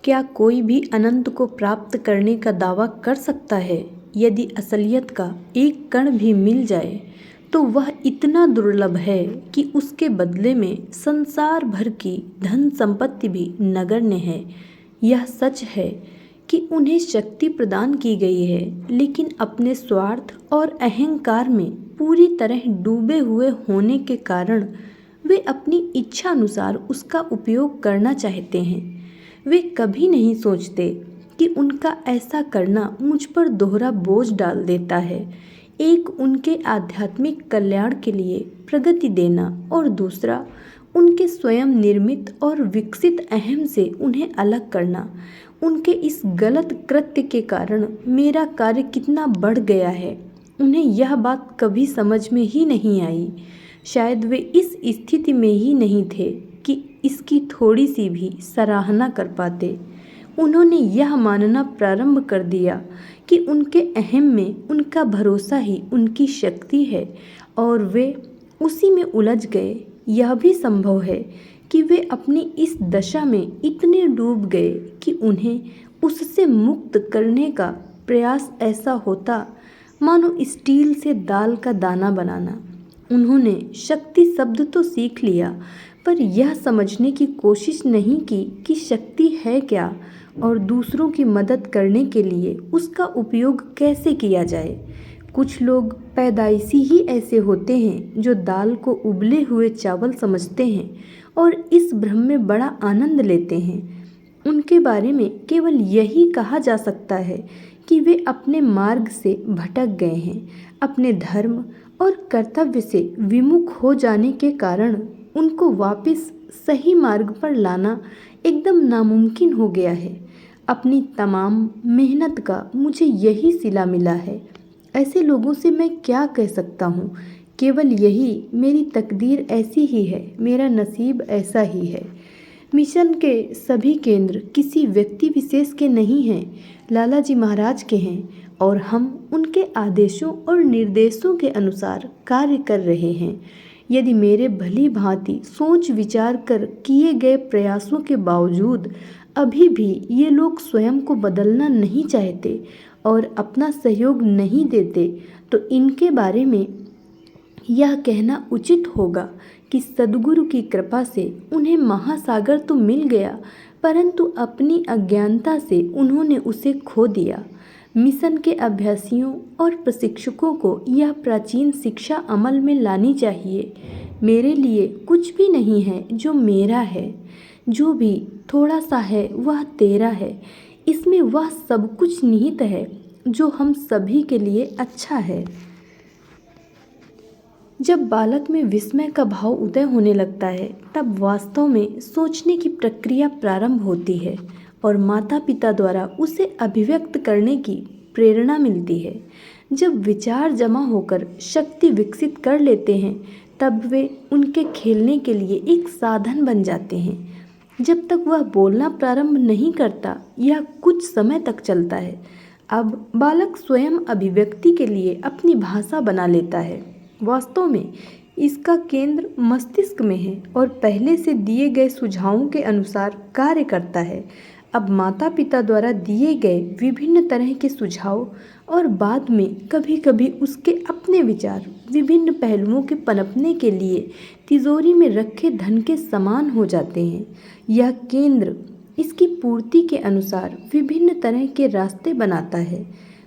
क्या कोई भी अनंत को प्राप्त करने का दावा कर सकता है? यदि असलियत का एक कण भी मिल जाए तो वह इतना दुर्लभ है कि उसके बदले में संसार भर की धन संपत्ति भी नगण्य है। यह सच है कि उन्हें शक्ति प्रदान की गई है, लेकिन अपने स्वार्थ और अहंकार में पूरी तरह डूबे हुए होने के कारण वे अपनी इच्छा अनुसार उसका उपयोग करना चाहते हैं। वे कभी नहीं सोचते कि उनका ऐसा करना मुझ पर दोहरा बोझ डाल देता है। एक उनके आध्यात्मिक कल्याण के लिए प्रगति देना और दूसरा उनके स्वयं निर्मित और विकसित अहम से उन्हें अलग करना। उनके इस गलत कृत्य के कारण मेरा कार्य कितना बढ़ गया है, उन्हें यह बात कभी समझ में ही नहीं आई। शायद वे इस स्थिति में ही नहीं थे कि इसकी थोड़ी सी भी सराहना कर पाते। उन्होंने यह मानना प्रारंभ कर दिया कि उनके अहम में उनका भरोसा ही उनकी शक्ति है और वे उसी में उलझ गए। यह भी संभव है कि वे अपनी इस दशा में इतने डूब गए कि उन्हें उससे मुक्त करने का प्रयास ऐसा होता मानो स्टील से दाल का दाना बनाना। उन्होंने शक्ति शब्द तो सीख लिया, पर यह समझने की कोशिश नहीं की कि शक्ति है क्या और दूसरों की मदद करने के लिए उसका उपयोग कैसे किया जाए। कुछ लोग पैदाइशी ही ऐसे होते हैं जो दाल को उबले हुए चावल समझते हैं और इस भ्रम में बड़ा आनंद लेते हैं। उनके बारे में केवल यही कहा जा सकता है कि वे अपने मार्ग से भटक गए हैं। अपने धर्म और कर्तव्य से विमुख हो जाने के कारण उनको वापस सही मार्ग पर लाना एकदम नामुमकिन हो गया है। अपनी तमाम मेहनत का मुझे यही सिला मिला है। ऐसे लोगों से मैं क्या कह सकता हूँ? केवल यही, मेरी तकदीर ऐसी ही है, मेरा नसीब ऐसा ही है। मिशन के सभी केंद्र किसी व्यक्ति विशेष के नहीं हैं, लाला जी महाराज के हैं और हम उनके आदेशों और निर्देशों के अनुसार कार्य कर रहे हैं। यदि मेरे भली भांति सोच विचार कर किए गए प्रयासों के बावजूद अभी भी ये लोग स्वयं को बदलना नहीं चाहते और अपना सहयोग नहीं देते, तो इनके बारे में यह कहना उचित होगा कि सद्गुरु की कृपा से उन्हें महासागर तो मिल गया, परंतु अपनी अज्ञानता से उन्होंने उसे खो दिया। मिशन के अभ्यासियों और प्रशिक्षकों को यह प्राचीन शिक्षा अमल में लानी चाहिए। मेरे लिए कुछ भी नहीं है जो मेरा है, जो भी थोड़ा सा है वह तेरा है। इसमें वह सब कुछ निहित है जो हम सभी के लिए अच्छा है। जब बालक में विस्मय का भाव उदय होने लगता है, तब वास्तव में सोचने की प्रक्रिया प्रारंभ होती है और माता पिता द्वारा उसे अभिव्यक्त करने की प्रेरणा मिलती है। जब विचार जमा होकर शक्ति विकसित कर लेते हैं, तब वे उनके खेलने के लिए एक साधन बन जाते हैं। जब तक वह बोलना प्रारंभ नहीं करता, यह कुछ समय तक चलता है। अब बालक स्वयं अभिव्यक्ति के लिए अपनी भाषा बना लेता है। वास्तव में इसका केंद्र मस्तिष्क में है और पहले से दिए गए सुझावों के अनुसार कार्य करता है। अब माता पिता द्वारा दिए गए विभिन्न तरह के सुझाव और बाद में कभी कभी उसके अपने विचार विभिन्न पहलुओं के पनपने के लिए तिजोरी में रखे धन के समान हो जाते हैं। यह केंद्र इसकी पूर्ति के अनुसार विभिन्न तरह के रास्ते बनाता है।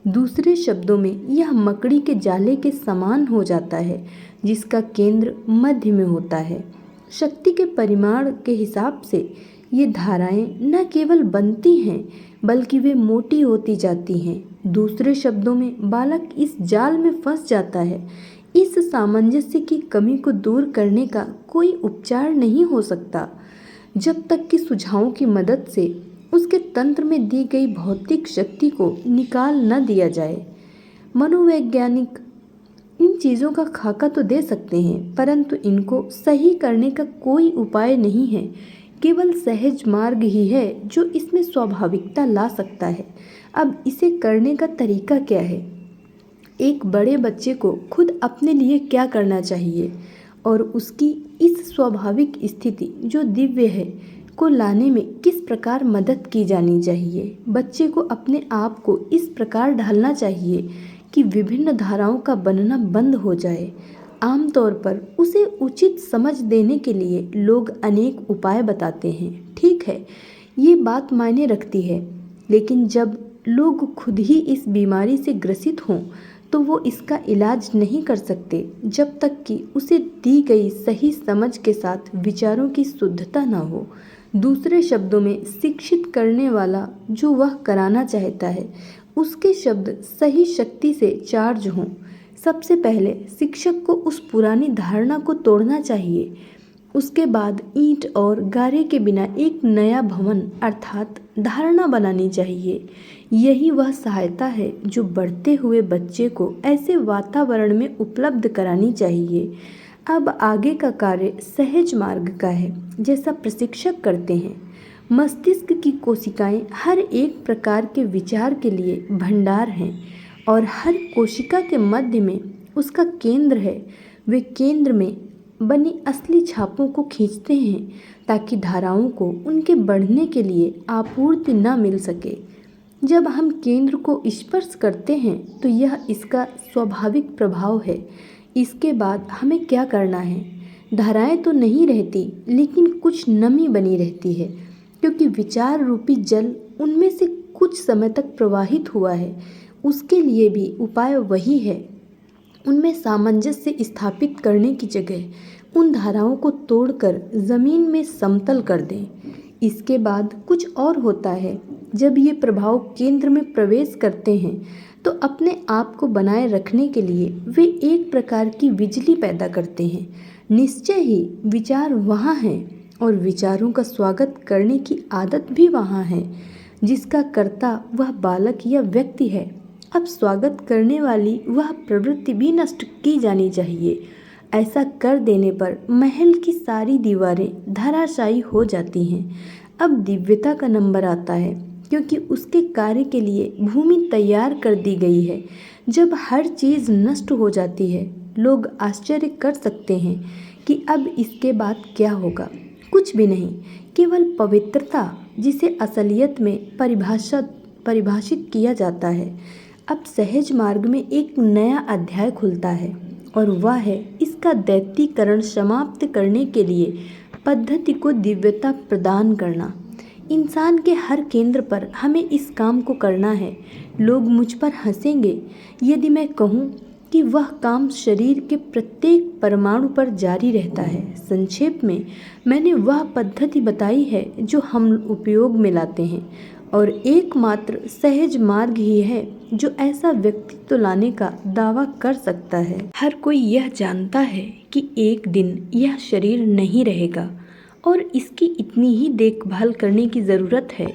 दूसरे शब्दों में यह मकड़ी के जाले के समान हो जाता है, जिसका केंद्र मध्य में होता है। शक्ति के परिमाण के हिसाब से ये धाराएं न केवल बनती हैं, बल्कि वे मोटी होती जाती हैं। दूसरे शब्दों में बालक इस जाल में फंस जाता है। इस सामंजस्य की कमी को दूर करने का कोई उपचार नहीं हो सकता, जब तक कि सुझावों की मदद से उसके तंत्र में दी गई भौतिक शक्ति को निकाल न दिया जाए। मनोवैज्ञानिक इन चीज़ों का खाका तो दे सकते हैं, परंतु इनको सही करने का कोई उपाय नहीं है। केवल सहज मार्ग ही है जो इसमें स्वाभाविकता ला सकता है। अब इसे करने का तरीका क्या है? एक बड़े बच्चे को खुद अपने लिए क्या करना चाहिए और उसकी इस स्वाभाविक स्थिति जो दिव्य है को लाने में किस प्रकार मदद की जानी चाहिए। बच्चे को अपने आप को इस प्रकार ढालना चाहिए कि विभिन्न धाराओं का बनना बंद हो जाए। आमतौर पर उसे उचित समझ देने के लिए लोग अनेक उपाय बताते हैं। ठीक है, ये बात मायने रखती है, लेकिन जब लोग खुद ही इस बीमारी से ग्रसित हों तो वो इसका इलाज नहीं कर सकते जब तक कि उसे दी गई सही समझ के साथ विचारों की शुद्धता न हो। दूसरे शब्दों में, शिक्षित करने वाला जो वह कराना चाहता है उसके शब्द सही शक्ति से चार्ज हों। सबसे पहले शिक्षक को उस पुरानी धारणा को तोड़ना चाहिए। उसके बाद ईंट और गारे के बिना एक नया भवन अर्थात धारणा बनानी चाहिए। यही वह सहायता है जो बढ़ते हुए बच्चे को ऐसे वातावरण में उपलब्ध करानी चाहिए। अब आगे का कार्य सहज मार्ग का है, जैसा प्रशिक्षक करते हैं। मस्तिष्क की कोशिकाएं हर एक प्रकार के विचार के लिए भंडार हैं और हर कोशिका के मध्य में उसका केंद्र है। वे केंद्र में बनी असली छापों को खींचते हैं ताकि धाराओं को उनके बढ़ने के लिए आपूर्ति न मिल सके। जब हम केंद्र को स्पर्श करते हैं तो यह इसका स्वाभाविक प्रभाव है। इसके बाद हमें क्या करना है? धाराएं तो नहीं रहती, लेकिन कुछ नमी बनी रहती है, क्योंकि विचार रूपी जल उनमें से कुछ समय तक प्रवाहित हुआ है। उसके लिए भी उपाय वही है। उनमें सामंजस्य स्थापित करने की जगह उन धाराओं को तोड़कर जमीन में समतल कर दें। इसके बाद कुछ और होता है। जब ये प्रभाव केंद्र में प्रवेश करते हैं तो अपने आप को बनाए रखने के लिए वे एक प्रकार की बिजली पैदा करते हैं। निश्चय ही विचार वहाँ हैं और विचारों का स्वागत करने की आदत भी वहाँ है। जिसका कर्ता वह बालक या व्यक्ति है। अब स्वागत करने वाली वह प्रवृत्ति भी नष्ट की जानी चाहिए। ऐसा कर देने पर महल की सारी दीवारें धराशायी हो जाती हैं। अब दिव्यता का नंबर आता है, क्योंकि उसके कार्य के लिए भूमि तैयार कर दी गई है। जब हर चीज़ नष्ट हो जाती है, लोग आश्चर्य कर सकते हैं कि अब इसके बाद क्या होगा। कुछ भी नहीं, केवल पवित्रता, जिसे असलियत में परिभाषित किया जाता है। अब सहज मार्ग में एक नया अध्याय खुलता है और वह है इसका दैत्तीकरण समाप्त करने के लिए पद्धति को दिव्यता प्रदान करना। इंसान के हर केंद्र पर हमें इस काम को करना है। लोग मुझ पर हंसेंगे यदि मैं कहूँ कि वह काम शरीर के प्रत्येक परमाणु पर जारी रहता है। संक्षेप में, मैंने वह पद्धति बताई है जो हम उपयोग में लाते हैं, और एकमात्र सहज मार्ग ही है जो ऐसा व्यक्तित्व लाने का दावा कर सकता है। हर कोई यह जानता है कि एक दिन यह शरीर नहीं रहेगा और इसकी इतनी ही देखभाल करने की ज़रूरत है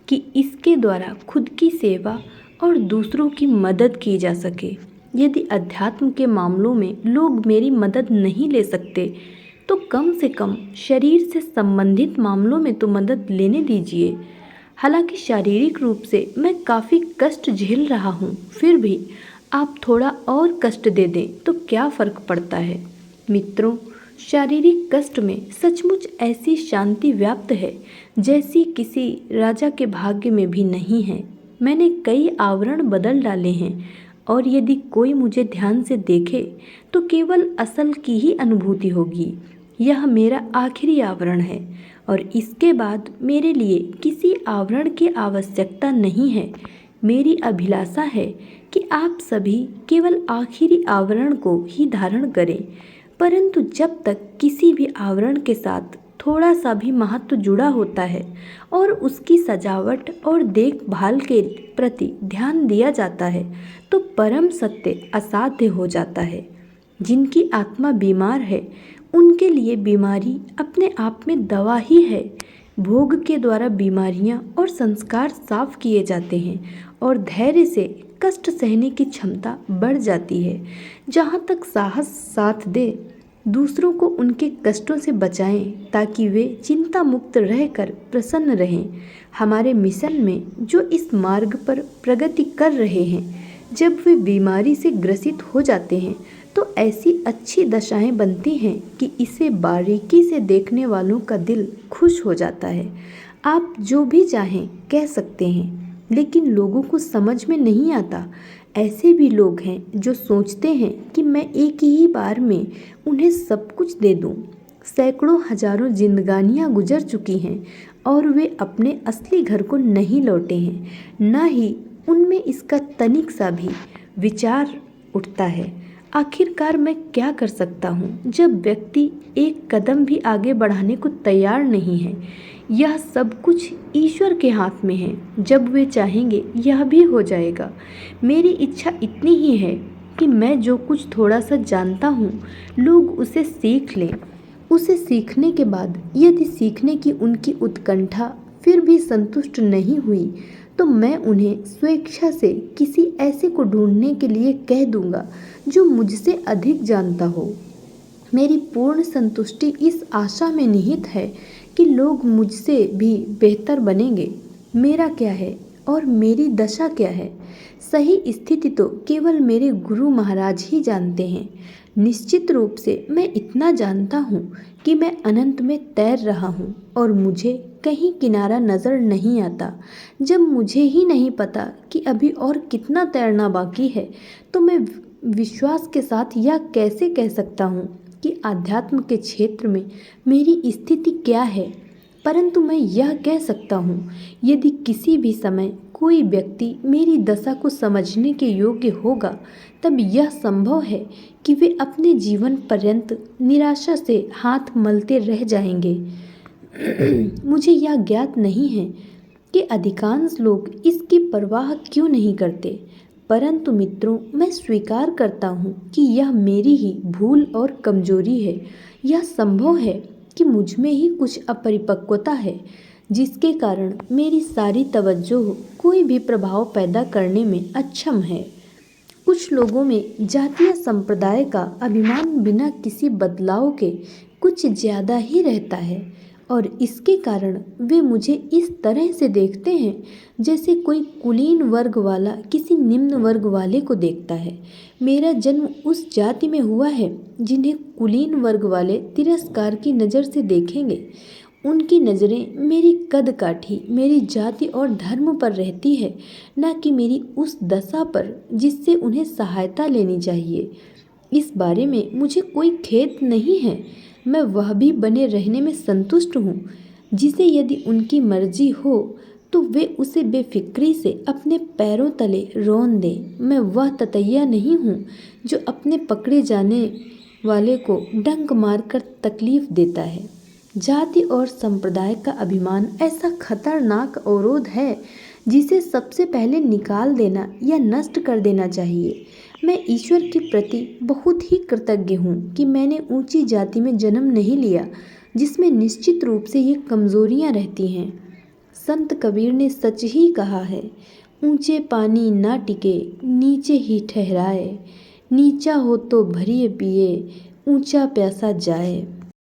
कि इसके द्वारा खुद की सेवा और दूसरों की मदद की जा सके। यदि अध्यात्म के मामलों में लोग मेरी मदद नहीं ले सकते तो कम से कम शरीर से संबंधित मामलों में तो मदद लेने दीजिए। हालांकि शारीरिक रूप से मैं काफ़ी कष्ट झेल रहा हूँ, फिर भी आप थोड़ा और कष्ट दे दें तो क्या फ़र्क पड़ता है। मित्रों, शारीरिक कष्ट में सचमुच ऐसी शांति व्याप्त है जैसी किसी राजा के भाग्य में भी नहीं है। मैंने कई आवरण बदल डाले हैं और यदि कोई मुझे ध्यान से देखे तो केवल असल की ही अनुभूति होगी। यह मेरा आखिरी आवरण है और इसके बाद मेरे लिए किसी आवरण की आवश्यकता नहीं है। मेरी अभिलाषा है कि आप सभी केवल आखिरी आवरण को ही धारण करें, परंतु जब तक किसी भी आवरण के साथ थोड़ा सा भी महत्व जुड़ा होता है और उसकी सजावट और देखभाल के प्रति ध्यान दिया जाता है तो परम सत्य असाध्य हो जाता है। जिनकी आत्मा बीमार है उनके लिए बीमारी अपने आप में दवा ही है। भोग के द्वारा बीमारियां और संस्कार साफ किए जाते हैं और धैर्य से कष्ट सहने की क्षमता बढ़ जाती है। जहाँ तक साहस साथ दे, दूसरों को उनके कष्टों से बचाएं ताकि वे चिंता मुक्त रहकर प्रसन्न रहें। हमारे मिशन में जो इस मार्ग पर प्रगति कर रहे हैं, जब वे बीमारी से ग्रसित हो जाते हैं तो तो ऐसी अच्छी दशाएं बनती हैं कि इसे बारीकी से देखने वालों का दिल खुश हो जाता है। आप जो भी चाहें कह सकते हैं, लेकिन लोगों को समझ में नहीं आता। ऐसे भी लोग हैं जो सोचते हैं कि मैं एक ही बार में उन्हें सब कुछ दे दूं। सैकड़ों हजारों जिंदगानियां गुजर चुकी हैं और वे अपने असली घर को नहीं लौटे हैं, न ही उनमें इसका तनिक सा भी विचार उठता है। आखिरकार मैं क्या कर सकता हूँ जब व्यक्ति एक कदम भी आगे बढ़ाने को तैयार नहीं है। यह सब कुछ ईश्वर के हाथ में है, जब वे चाहेंगे यह भी हो जाएगा। मेरी इच्छा इतनी ही है कि मैं जो कुछ थोड़ा सा जानता हूँ लोग उसे सीख लें। उसे सीखने के बाद यदि सीखने की उनकी उत्कंठा फिर भी संतुष्ट नहीं हुई तो मैं उन्हें स्वेच्छा से किसी ऐसे को ढूंढने के लिए कह दूंगा जो मुझसे अधिक जानता हो। मेरी पूर्ण संतुष्टि इस आशा में निहित है कि लोग मुझसे भी बेहतर बनेंगे। मेरा क्या है और मेरी दशा क्या है, सही स्थिति तो केवल मेरे गुरु महाराज ही जानते हैं। निश्चित रूप से मैं इतना जानता हूँ कि मैं अनंत में तैर रहा हूँ और मुझे कहीं किनारा नज़र नहीं आता। जब मुझे ही नहीं पता कि अभी और कितना तैरना बाकी है, तो मैं विश्वास के साथ यह कैसे कह सकता हूँ कि आध्यात्म के क्षेत्र में मेरी स्थिति क्या है। परंतु मैं यह कह सकता हूँ, यदि किसी भी समय कोई व्यक्ति मेरी दशा को समझने के योग्य होगा, तब यह संभव है कि वे अपने जीवन पर्यंत निराशा से हाथ मलते रह जाएंगे। मुझे यह ज्ञात नहीं है कि अधिकांश लोग इसकी परवाह क्यों नहीं करते, परंतु मित्रों, मैं स्वीकार करता हूँ कि यह मेरी ही भूल और कमजोरी है। यह संभव है कि मुझ में ही कुछ अपरिपक्वता है, जिसके कारण मेरी सारी तवज्जो कोई भी प्रभाव पैदा करने में अक्षम है। कुछ लोगों में जातीय संप्रदाय का अभिमान बिना किसी बदलाव के कुछ ज़्यादा ही रहता है और इसके कारण वे मुझे इस तरह से देखते हैं जैसे कोई कुलीन वर्ग वाला किसी निम्न वर्ग वाले को देखता है। मेरा जन्म उस जाति में हुआ है जिन्हें कुलीन वर्ग वाले तिरस्कार की नज़र से देखेंगे। उनकी नज़रें मेरी कद काठी, मेरी जाति और धर्म पर रहती है, न कि मेरी उस दशा पर जिससे उन्हें सहायता लेनी चाहिए। इस बारे में मुझे कोई खेद नहीं है। मैं वह भी बने रहने में संतुष्ट हूँ जिसे यदि उनकी मर्जी हो तो वे उसे बेफिक्री से अपने पैरों तले रौंद दें। मैं वह ततैया नहीं हूँ जो अपने पकड़े जाने वाले को डंक मारकर तकलीफ देता है। जाति और संप्रदाय का अभिमान ऐसा खतरनाक अवरोध है जिसे सबसे पहले निकाल देना या नष्ट कर देना चाहिए। मैं ईश्वर के प्रति बहुत ही कृतज्ञ हूँ कि मैंने ऊंची जाति में जन्म नहीं लिया जिसमें निश्चित रूप से ये कमजोरियाँ रहती हैं। संत कबीर ने सच ही कहा है, ऊंचे पानी ना टिके नीचे ही ठहराए, नीचा हो तो भरिए पिए ऊंचा प्यासा जाए।